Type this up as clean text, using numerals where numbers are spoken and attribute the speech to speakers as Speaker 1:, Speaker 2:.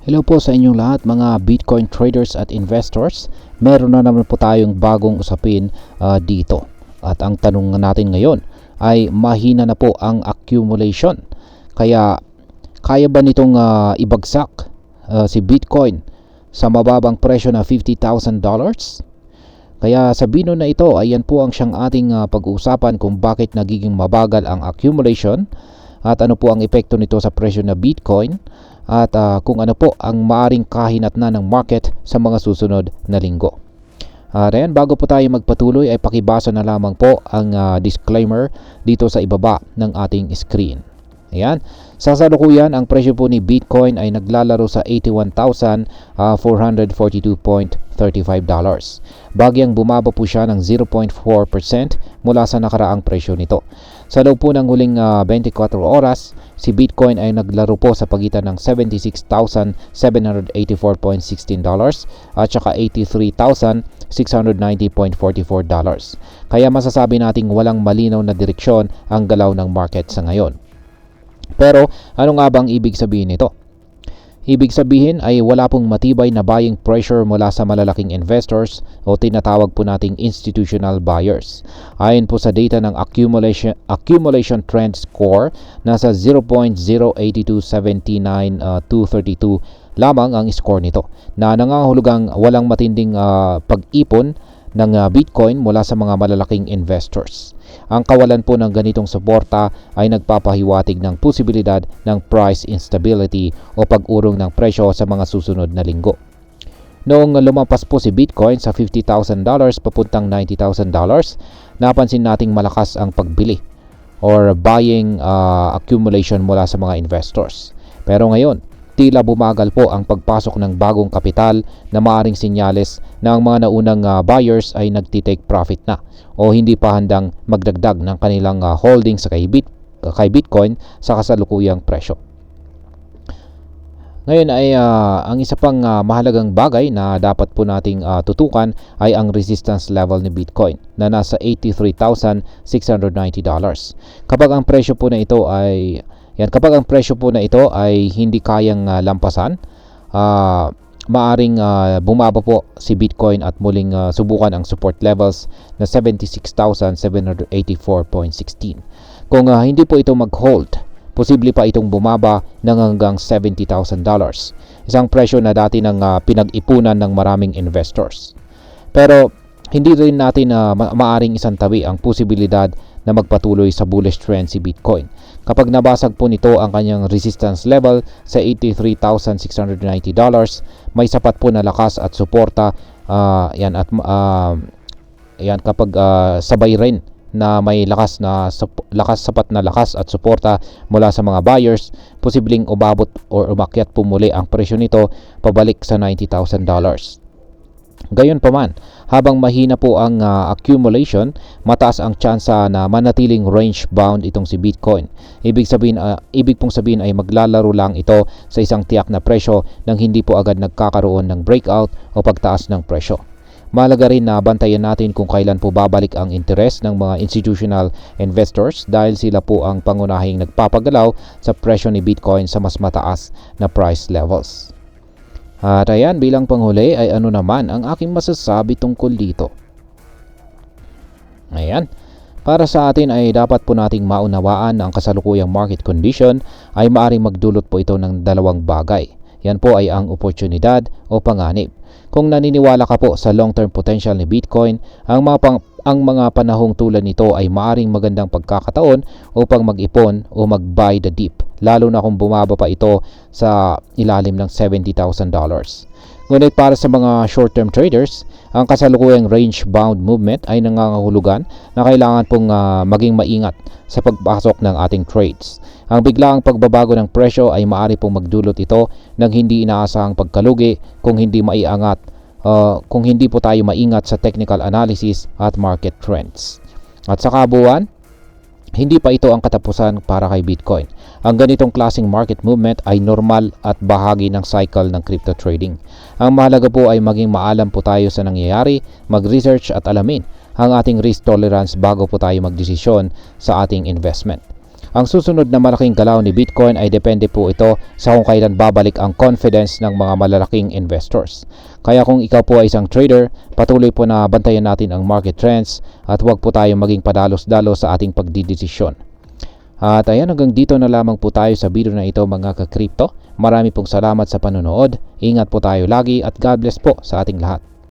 Speaker 1: Hello po sa inyong lahat mga Bitcoin traders at investors. Meron na naman po tayong bagong usapin dito. At ang tanong natin ngayon ay mahina na po ang accumulation. Kaya kaya ba nitong ibagsak si Bitcoin sa mababang presyo na $50,000? Kaya sa bino na ito, ayan po ang siyang ating pag-uusapan kung bakit nagiging mabagal ang accumulation at ano po ang epekto nito sa presyo na Bitcoin at kung ano po ang maaring kahinatnan ng market sa mga susunod na linggo. Ayan, bago po tayo magpatuloy ay pakibasa na lamang po ang disclaimer dito sa ibaba ng ating screen. Ayan, sa kasalukuyan ang presyo po ni Bitcoin ay naglalaro sa $81,442.35. Bagyang bumaba po siya ng 0.4% mula sa nakaraang presyo nito. Sa loob po ng huling 24 oras, si Bitcoin ay naglaro po sa pagitan ng $76,784.16 at saka $83,690.44. Kaya masasabi nating walang malinaw na direksyon ang galaw ng market sa ngayon. Pero ano nga bang ibig sabihin nito? Ibig sabihin ay wala pong matibay na buying pressure mula sa malalaking investors o tinatawag po nating institutional buyers. Ayon po sa data ng accumulation trend score, nasa 0.08279232 lamang ang score nito, na nangangahulugang walang matinding pag-ipon ng Bitcoin mula sa mga malalaking investors. Ang kawalan po ng ganitong suporta ay nagpapahiwatig ng posibilidad ng price instability o pag-urong ng presyo sa mga susunod na linggo. Noong lumampas po si Bitcoin sa $50,000 papuntang $90,000, napansin nating malakas ang pagbili or buying accumulation mula sa mga investors. Pero ngayon, tila bumagal po ang pagpasok ng bagong kapital na maaring senyales na ang mga naunang buyers ay nagtitake profit na o hindi pa handang magdagdag ng kanilang holdings kay Bitcoin sa kasalukuyang presyo. Ngayon ay ang isa pang mahalagang bagay na dapat po nating tutukan ay ang resistance level ni Bitcoin na nasa $83,690. Kapag ang presyo po na ito ay hindi kayang lampasan, maaring bumaba po si Bitcoin at muling subukan ang support levels na 76,784.16. Kung hindi po ito mag-hold, posible pa itong bumaba ng hanggang $70,000, isang presyo na dati nang pinag-ipunan ng maraming investors. Pero hindi rin natin maaring isantabi ang posibilidad na magpatuloy sa bullish trend si Bitcoin. Kapag nabasag po nito ang kanyang resistance level sa $83,690, may sapat po na lakas at suporta kapag sabay rin na may sapat na lakas at suporta mula sa mga buyers, posibleng umabot o umakyat po muli ang presyo nito pabalik sa $90,000. Gayunpaman, habang mahina po ang accumulation, mataas ang tsansa na manatiling range bound itong si Bitcoin. Ibig pong sabihin ay maglalaro lang ito sa isang tiyak na presyo nang hindi po agad nagkakaroon ng breakout o pagtaas ng presyo. Mahalaga rin na bantayan natin kung kailan po babalik ang interes ng mga institutional investors dahil sila po ang pangunahing nagpapagalaw sa presyo ni Bitcoin sa mas mataas na price levels. At ayan, bilang panghuli ay ano naman ang aking masasabi tungkol dito. Ayan, para sa atin ay dapat po nating maunawaan na ang kasalukuyang market condition ay maaring magdulot po ito ng dalawang bagay. Yan po ay ang oportunidad o panganib. Kung naniniwala ka po sa long-term potential ni Bitcoin, ang mga panahong tulad nito ay maaring magandang pagkakataon upang mag-ipon o mag-buy the dip, lalo na kung bumaba pa ito sa ilalim ng $70,000. Ngunit para sa mga short-term traders, ang kasalukuyang range-bound movement ay nangangahulugan na kailangan pong maging maingat sa pagpasok ng ating trades. Ang biglaang pagbabago ng presyo ay maaari pong magdulot ito ng hindi inaasahang pagkalugi kung hindi po tayo maingat sa technical analysis at market trends. At sa kabuuan, hindi pa ito ang katapusan para kay Bitcoin. Ang ganitong klaseng market movement ay normal at bahagi ng cycle ng crypto trading. Ang mahalaga po ay maging maalam po tayo sa nangyayari, mag-research at alamin ang ating risk tolerance bago po tayo magdesisyon sa ating investment. Ang susunod na malaking galaw ni Bitcoin ay depende po ito sa kung kailan babalik ang confidence ng mga malalaking investors. Kaya kung ikaw po ay isang trader, patuloy po na bantayan natin ang market trends at huwag po tayong maging padalos-dalos sa ating pagdidesisyon. At ayan, hanggang dito na lamang po tayo sa video na ito mga ka-crypto. Marami pong salamat sa panonood. Ingat po tayo lagi at God bless po sa ating lahat.